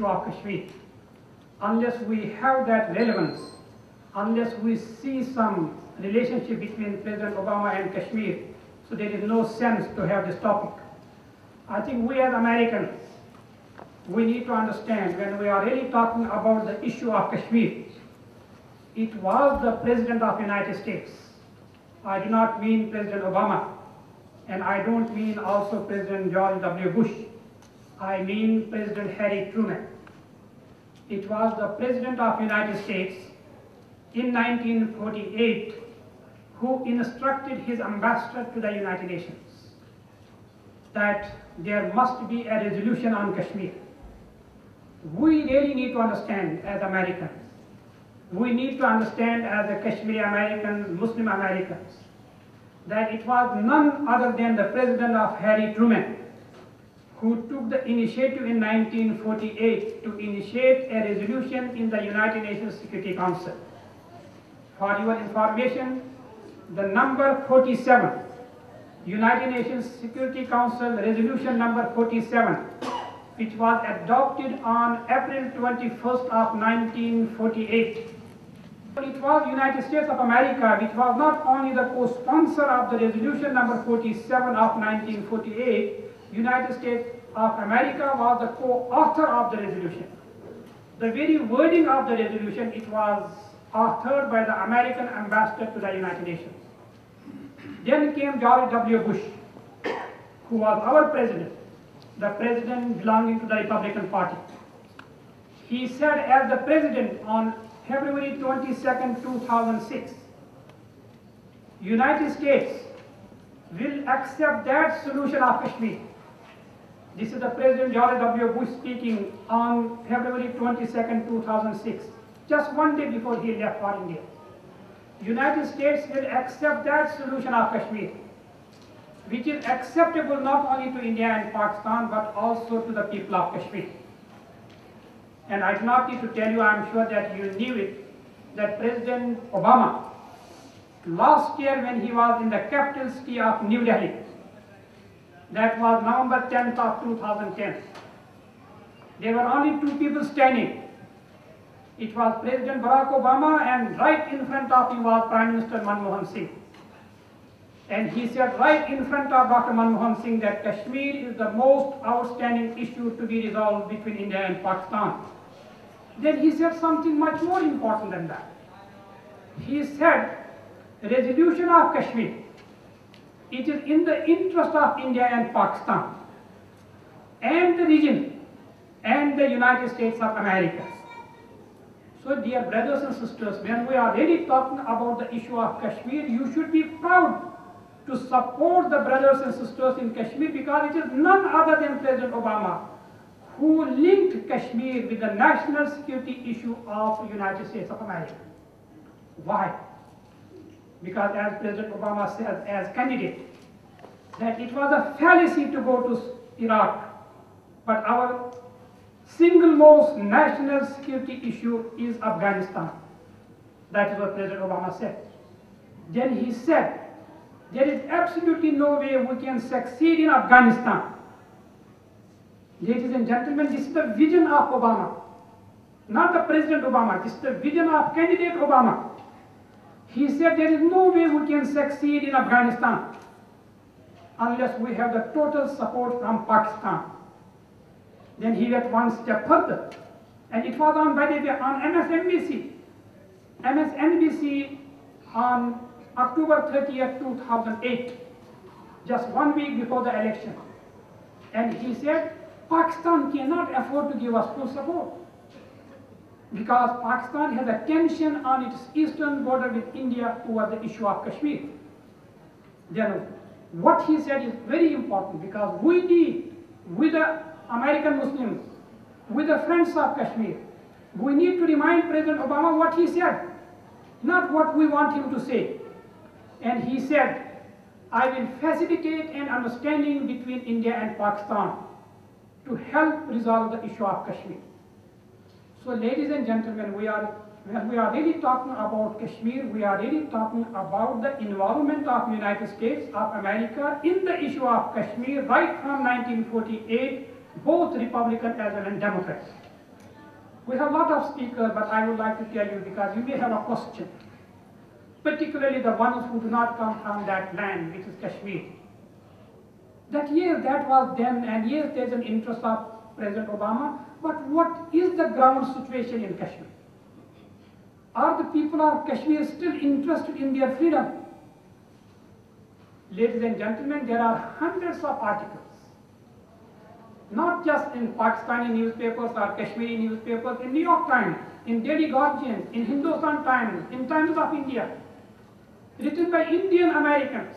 of Kashmir. Unless we have that relevance, unless we see some relationship between President Obama and Kashmir, so there is no sense to have this topic. I think we as Americans, we need to understand when we are really talking about the issue of Kashmir, it was the President of the United States. I do not mean President Obama, and I don't mean also President George W. Bush. I mean President Harry Truman. It was the President of the United States in 1948 who instructed his ambassador to the United Nations that there must be a resolution on Kashmir. We really need to understand as Americans, we need to understand as a Kashmiri Americans, Muslim Americans, that it was none other than the President of Harry Truman who took the initiative in 1948 to initiate a resolution in the United Nations Security Council. For your information, the number 47, United Nations Security Council resolution number 47, which was adopted on April 21st of 1948. It was United States of America which was not only the co-sponsor of the resolution number 47 of 1948, United States of America was the co-author of the resolution. The very wording of the resolution, it was authored by the American ambassador to the United Nations. Then came George W. Bush, who was our president, the president belonging to the Republican Party. He said as the president on February 22nd, 2006, United States will accept that solution of Kashmir. This is the President George W. Bush speaking on February 22nd, 2006, just one day before he left for India. United States will accept that solution of Kashmir, which is acceptable not only to India and Pakistan, but also to the people of Kashmir. And I do not need to tell you, I am sure that you knew it, that President Obama, last year when he was in the capital city of New Delhi, that was November 10th of 2010, there were only two people standing. It was President Barack Obama, and right in front of him was Prime Minister Manmohan Singh. And he said right in front of Dr. Manmohan Singh that Kashmir is the most outstanding issue to be resolved between India and Pakistan. Then he said something much more important than that. He said, resolution of Kashmir, it is in the interest of India and Pakistan and the region and the United States of America. So dear brothers and sisters, when we are really talking about the issue of Kashmir, you should be proud to support the brothers and sisters in Kashmir, because it is none other than President Obama who linked Kashmir with the national security issue of the United States of America. Why? Because as President Obama said as candidate, that it was a fallacy to go to Iraq, but our single most national security issue is Afghanistan. That is what President Obama said. Then he said, there is absolutely no way we can succeed in Afghanistan. Ladies and gentlemen, this is the vision of Obama, not the President Obama, this is the vision of candidate Obama. He said there is no way we can succeed in Afghanistan unless we have the total support from Pakistan. Then he went one step further, and it was on, by the way, on MSNBC on October 30th, 2008, just 1 week before the election. And he said, Pakistan cannot afford to give us full support because Pakistan has a tension on its eastern border with India over the issue of Kashmir. Then what he said is very important, because we need, with the American Muslims, with the friends of Kashmir, we need to remind President Obama what he said, not what we want him to say. And he said, I will facilitate an understanding between India and Pakistan to help resolve the issue of Kashmir. So ladies and gentlemen, when we are really talking about Kashmir, we are really talking about the involvement of the United States of America in the issue of Kashmir right from 1948, both Republican as well as Democrats. We have a lot of speakers, but I would like to tell you because you may have a question, particularly the ones who do not come from that land, which is Kashmir. That yes, that was then, and yes, there's an interest of President Obama, but what is the ground situation in Kashmir? Are the people of Kashmir still interested in their freedom? Ladies and gentlemen, there are hundreds of articles, not just in Pakistani newspapers or Kashmiri newspapers, in New York Times, in Daily Guardian, in Hindustan Times, in Times of India, written by Indian Americans,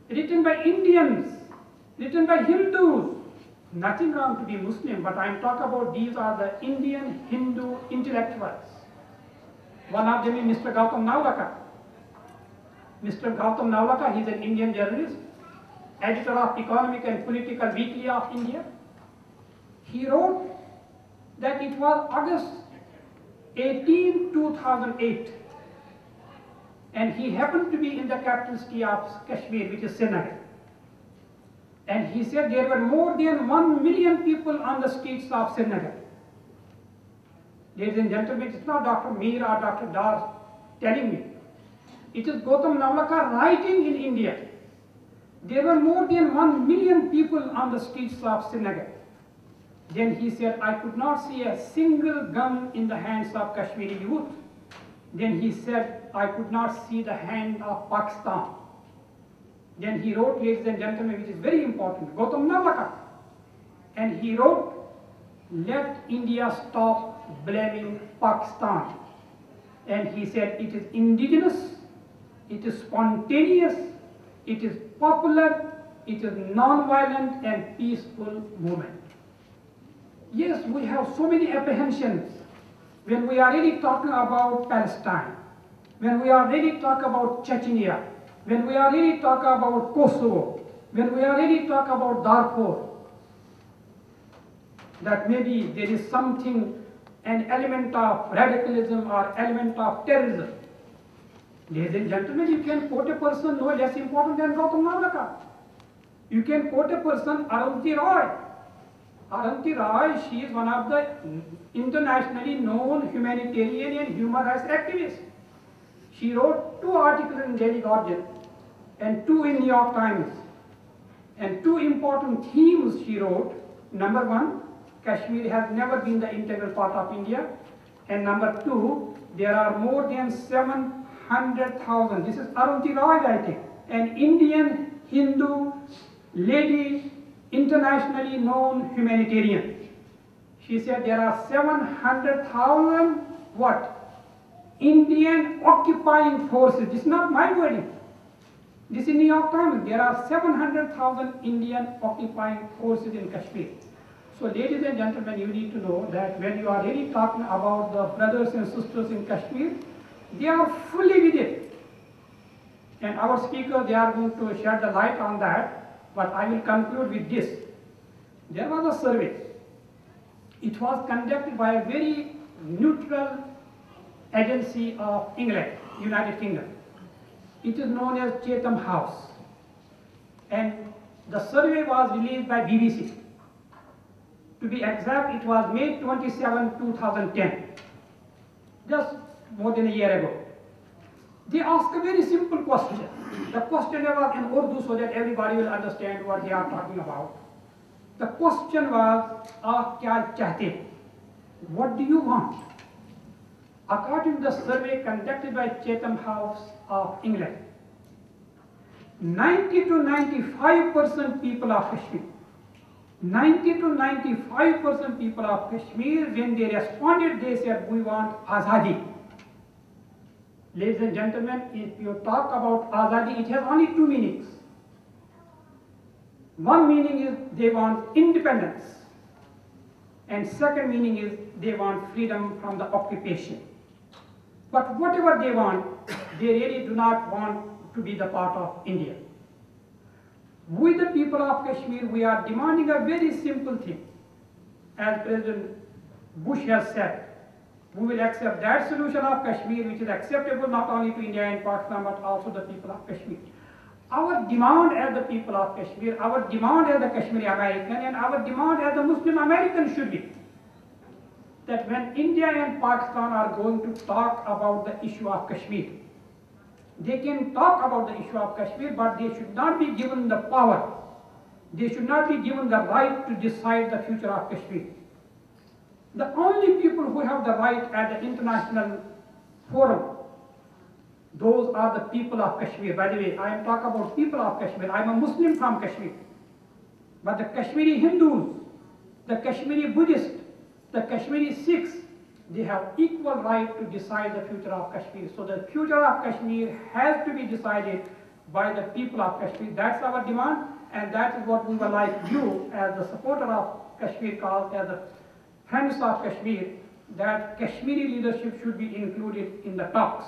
written by Indians, written by Hindus. Nothing wrong to be Muslim, but I'm talking about these are the Indian Hindu intellectuals. One of them is Mr. Gautam Navlakha. Mr. Gautam Navlakha, he's an Indian journalist, editor of Economic and Political Weekly of India. He wrote that it was August 18, 2008, and he happened to be in the capital city of Kashmir, which is Srinagar. And he said there were more than 1 million people on the streets of Srinagar. Ladies and gentlemen, it's not Dr. Mir or Dr. Dar telling me. It is Gautam Navlakha writing in India. There were more than 1 million people on the streets of Srinagar. Then he said, I could not see a single gun in the hands of Kashmiri youth. Then he said, I could not see the hand of Pakistan. Then he wrote, ladies and gentlemen, which is very important, Gautam Navlakha. And he wrote, let India stop blaming Pakistan. And he said, it is indigenous, it is spontaneous, it is popular, it is non-violent and peaceful movement. Yes, we have so many apprehensions when we are really talking about Palestine, when we are really talking about Chechnya, when we are really talking about Kosovo, when we are really talking about Darfur, that maybe there is something, an element of radicalism or element of terrorism. Ladies and gentlemen, you can quote a person no less important than Gautam Navlakha. You can quote a person, Arundhati Roy. Arundhati Roy, she is one of the internationally known humanitarian and human rights activists. She wrote 2 articles in Daily Guardian and 2 in New York Times. And 2 important themes she wrote. Number 1, Kashmir has never been the integral part of India. And number 2, there are more than 700,000, this is Arundhati Roy writing, an Indian Hindu lady, internationally known humanitarian. She said there are 700,000 what? Indian occupying forces. This is not my wording. This is New York Times. There are 700,000 Indian occupying forces in Kashmir. So ladies and gentlemen, you need to know that when you are really talking about the brothers and sisters in Kashmir, they are fully with it. And our speakers, they are going to shed the light on that, but I will conclude with this. There was a survey. It was conducted by a very neutral agency of England, United Kingdom. It is known as Chatham House. And the survey was released by BBC. To be exact, it was May 27, 2010, just more than a year ago. They asked a very simple question. The question was in Urdu so that everybody will understand what they are talking about. The question was, "Aap kya chahte?" What do you want? According to the survey conducted by Chatham House of England, 90 to 95% people of Kashmir, 90 to 95% people of Kashmir, when they responded, they said, we want azadi. Ladies and gentlemen, if you talk about azadi, it has only 2 meanings. One meaning is they want independence, and second meaning is they want freedom from the occupation. But whatever they want, they really do not want to be the part of India. We the people of Kashmir, we are demanding a very simple thing. As President Bush has said, we will accept that solution of Kashmir which is acceptable not only to India and Pakistan but also the people of Kashmir. Our demand as the people of Kashmir, our demand as the Kashmiri American and our demand as the Muslim American should be that when India and Pakistan are going to talk about the issue of Kashmir, they can talk about the issue of Kashmir, but they should not be given the power. They should not be given the right to decide the future of Kashmir. The only people who have the right at the international forum, those are the people of Kashmir. By the way, I am talking about people of Kashmir. I am a Muslim from Kashmir. But the Kashmiri Hindus, the Kashmiri Buddhists, the Kashmiri Sikhs, they have equal right to decide the future of Kashmir. So the future of Kashmir has to be decided by the people of Kashmir. That's our demand, and that is what we would like you, as the supporter of Kashmir cause, as the friends of Kashmir, that Kashmiri leadership should be included in the talks.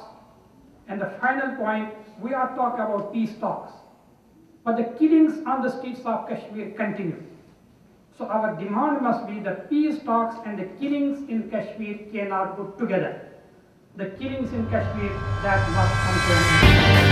And the final point, we are talking about peace talks, but the killings on the streets of Kashmir continue. So our demand must be the peace talks and the killings in Kashmir cannot go together. The killings in Kashmir, that must come to an end.